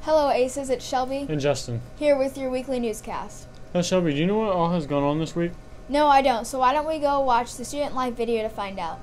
Hello Aces, it's Shelby, And Justin. here with your weekly newscast. Shelby, do you know what all has gone on this week? No, I don't, so why don't we go watch the Student Life video to find out.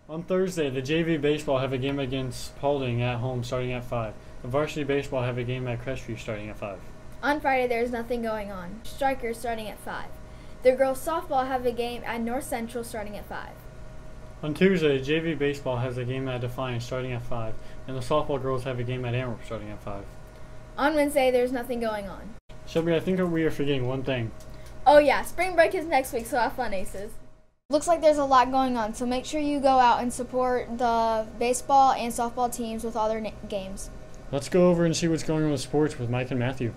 On Thursday, the JV baseball have a game against Paulding at home starting at 5. The varsity baseball have a game at Crestview starting at 5. On Friday, there's nothing going on. Strikers starting at 5. The girls softball have a game at North Central starting at 5. On Tuesday, JV baseball has a game at Defiance starting at 5, and the softball girls have a game at Antwerp starting at 5. On Wednesday, there's nothing going on. Shelby, I think we are forgetting one thing. Oh yeah, spring break is next week, so have fun, Aces. Looks like there's a lot going on, so make sure you go out and support the baseball and softball teams with all their games. Let's go over and see what's going on with sports with Mike and Matthew.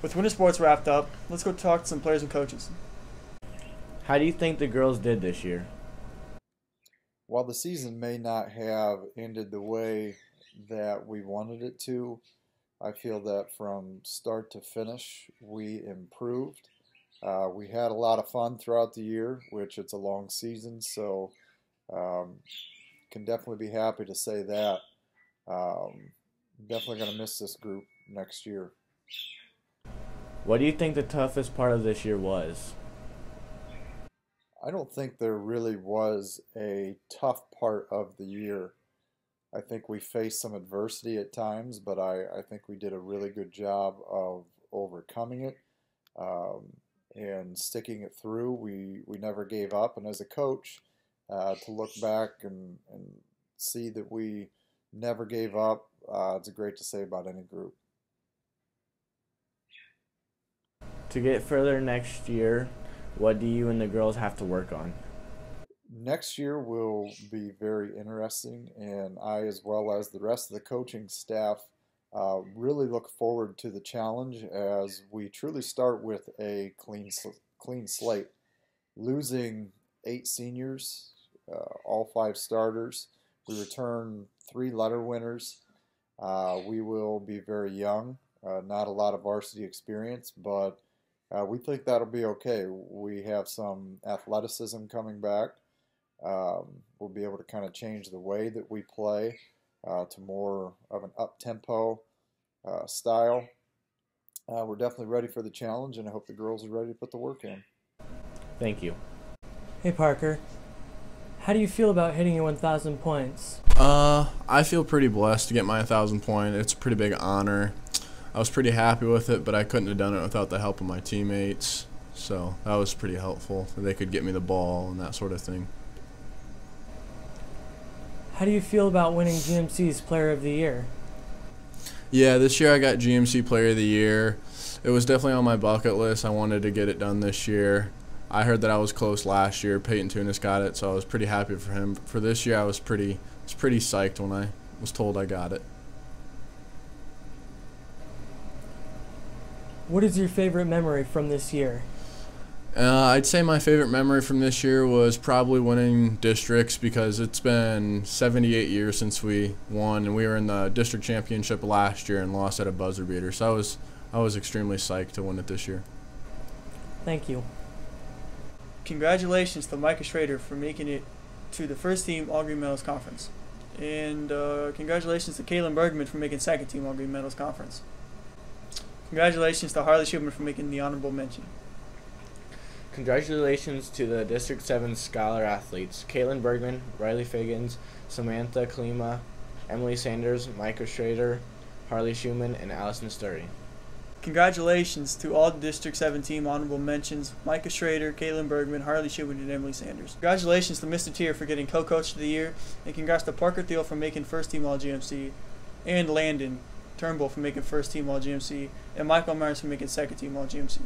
With winter sports wrapped up, let's go talk to some players and coaches. How do you think the girls did this year? While the season may not have ended the way that we wanted it to, I feel that from start to finish, we improved. We had a lot of fun throughout the year, which it's a long season, so can definitely be happy to say that. Definitely going to miss this group next year. What do you think the toughest part of this year was? I don't think there really was a tough part of the year. I think we faced some adversity at times, but I think we did a really good job of overcoming it. And sticking it through. We never gave up, and as a coach, to look back and see that we never gave up, it's great to say about any group. To get further next year, what do you and the girls have to work on? Next year will be very interesting, and I, as well as the rest of the coaching staff, really look forward to the challenge as we truly start with a clean slate. Losing 8 seniors, all 5 starters, we return 3 letter winners. We will be very young, not a lot of varsity experience, but we think that'll be okay. We have some athleticism coming back. We'll be able to kind of change the way that we play to more of an up-tempo style. We're definitely ready for the challenge, and I hope the girls are ready to put the work in. Thank you. Hey Parker, how do you feel about hitting your 1,000 points? I feel pretty blessed to get my 1,000 point. It's a pretty big honor. I was pretty happy with it, but I couldn't have done it without the help of my teammates. So that was pretty helpful. They could get me the ball and that sort of thing. How do you feel about winning GMC's Player of the Year? Yeah, this year I got GMC Player of the Year. It was definitely on my bucket list. I wanted to get it done this year. I heard that I was close last year. Peyton Tunis got it, so I was pretty happy for him. For this year, I was pretty psyched when I was told I got it. What is your favorite memory from this year? I'd say my favorite memory from this year was probably winning districts, because it's been 78 years since we won, and we were in the district championship last year and lost at a buzzer beater. So I was extremely psyched to win it this year. Thank you. Congratulations to Micah Schrader for making it to the first team All Green Metals Conference. And congratulations to Kaylin Bergman for making second team All Green Metals Conference. Congratulations to Harley Schubman for making the honorable mention. Congratulations to the District 7 Scholar athletes, Caitlin Bergman, Riley Figgins, Samantha Klima, Emily Sanders, Micah Schrader, Harley Schumann, and Allison Sturdy. Congratulations to all the District 7 team honorable mentions, Micah Schrader, Caitlin Bergman, Harley Schumann, and Emily Sanders. Congratulations to Mr. Tier for getting co-coach of the year, and congrats to Parker Thiel for making first team All-GMC, and Landon Turnbull for making first team All-GMC, and Michael Myers for making second team All-GMC.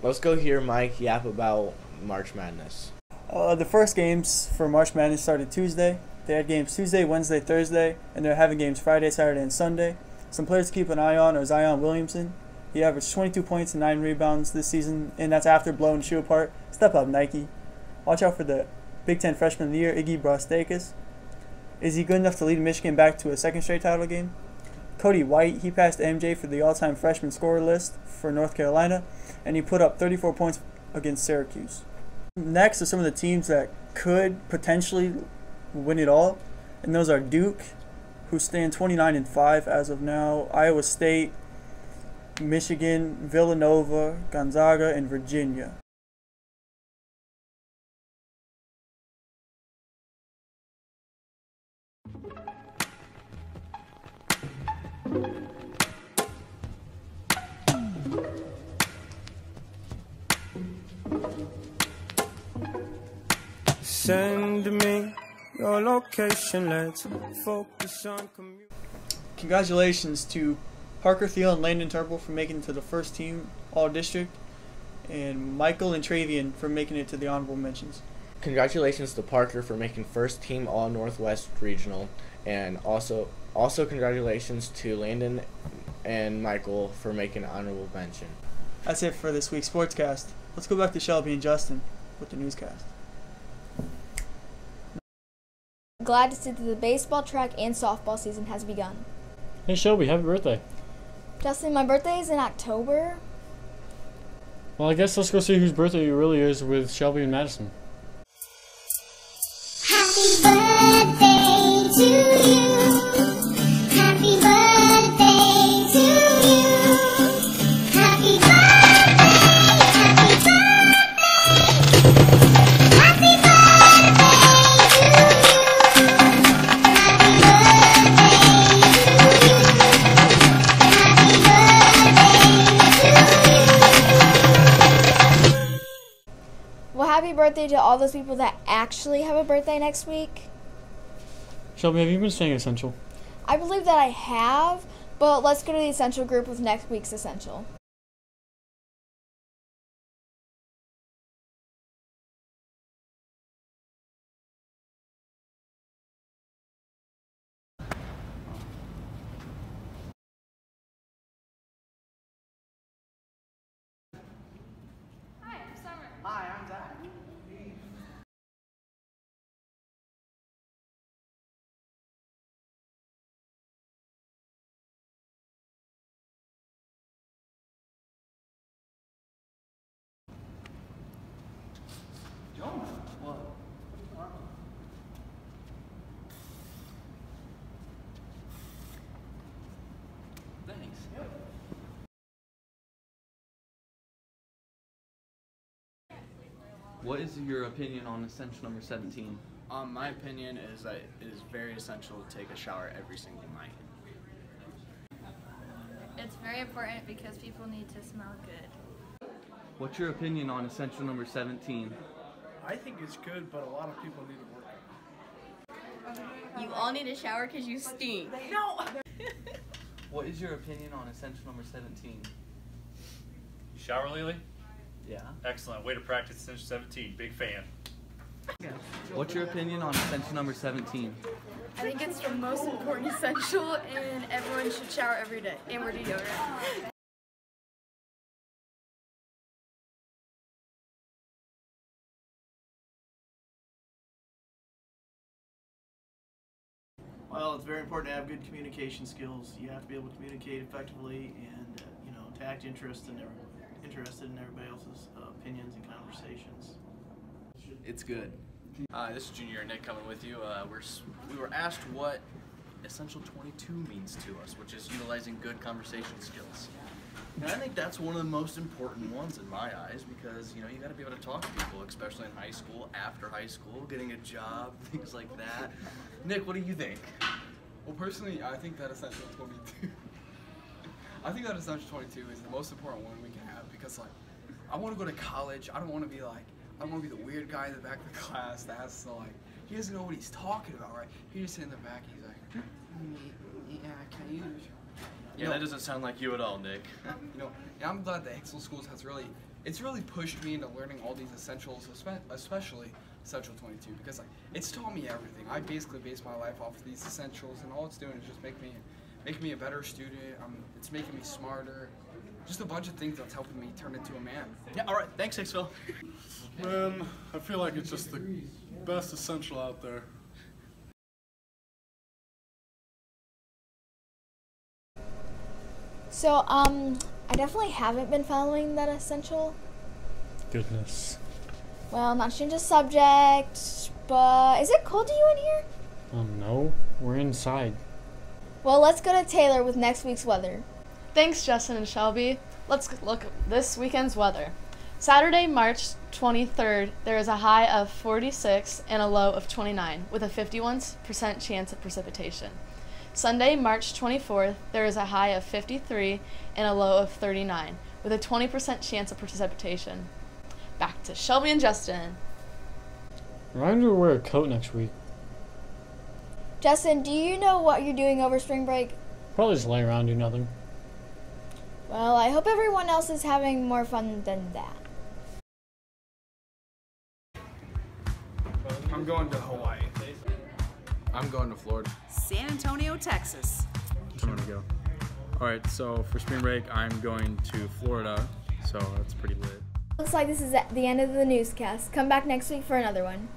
Let's go hear Mike yap about March Madness. The first games for March Madness started Tuesday. They had games Tuesday, Wednesday, Thursday, and they're having games Friday, Saturday, and Sunday. Some players to keep an eye on are Zion Williamson. He averaged 22 points and 9 rebounds this season, and that's after blowing shoe apart. Step up, Nike. Watch out for the Big Ten Freshman of the Year, Iggy Brostakis. Is he good enough to lead Michigan back to a second straight title game? Cody White, he passed MJ for the all-time freshman scorer list for North Carolina, and he put up 34 points against Syracuse. Next are some of the teams that could potentially win it all, and those are Duke, who stand 29-5 as of now, Iowa State, Michigan, Villanova, Gonzaga, and Virginia. Send me your location, let's focus on commute. Congratulations to Parker Thiel and Landon Turnbull for making it to the first team All-District, and Michael and Travian for making it to the honorable mentions. Congratulations to Parker for making first team All Northwest Regional, and also congratulations to Landon and Michael for making an honorable mention. That's it for this week's Sportscast. Let's go back to Shelby and Justin with the newscast. Glad to see that the baseball, track, and softball season has begun. Hey Shelby, happy birthday. Justin, my birthday is in October. Well, I guess let's go see whose birthday it really is with Shelby and Madison. Happy birthday to you. Happy birthday to you. Happy birthday. Happy birthday to all those people that actually have a birthday next week. Shelby, have you been staying essential? I believe that I have, but let's go to the essential group with next week's essential. What is your opinion on essential number 17? My opinion is that it is very essential to take a shower every single night. It's very important because people need to smell good. What's your opinion on essential number 17? I think it's good, but a lot of people need to work on it. You all need a shower because you stink. No! What is your opinion on essential number 17? You shower lately? Yeah. Excellent. Way to practice essential 17. Big fan. What's your opinion on essential number 17? I think it's the most important essential, and everyone should shower every day and wear deodorant. Well, it's very important to have good communication skills. You have to be able to communicate effectively and, to act interested in everybody else's opinions and conversations. It's good. This is Junior Nick coming with you. We were asked what Essential 22 means to us, which is utilizing good conversation skills. And I think that's one of the most important ones in my eyes because, you know, you got to be able to talk to people, especially in high school, after high school, getting a job, things like that. Nick, what do you think? Well, personally, I think that Essential 22 I think that Essential 22 is the most important one we can have because, like, I want to go to college. I don't want to be the weird guy in the back of the class that has to, like, he doesn't know what he's talking about, right? He just in the back, he's like, yeah, can you? Yeah, that doesn't sound like you at all, Nick. You know, and I'm glad that Hicksville Schools has really pushed me into learning all these essentials, especially Essential 22, because like it's taught me everything. I basically base my life off of these essentials, and all it's doing is just make me a better student. It's making me smarter. Just a bunch of things that's helping me turn into a man. Yeah, all right. Thanks, Hicksville. Man, I feel like it's just the best essential out there. So, I definitely haven't been following that essential. Goodness. Well, not change the subject, but is it cold to you in here? No, we're inside. Well, let's go to Taylor with next week's weather. Thanks, Justin and Shelby. Let's look at this weekend's weather. Saturday, March 23rd, there is a high of 46 and a low of 29, with a 51% chance of precipitation. Sunday, March 24th, there is a high of 53 and a low of 39, with a 20% chance of precipitation. Back to Shelby and Justin. Reminder to wear a coat next week. Justin, do you know what you're doing over spring break? Probably just lay around, do nothing. Well, I hope everyone else is having more fun than that. I'm going to Hawaii. I'm going to Florida. San Antonio, Texas. I'm gonna go. All right, so for spring break, I'm going to Florida, so that's pretty lit. Looks like this is at the end of the newscast. Come back next week for another one.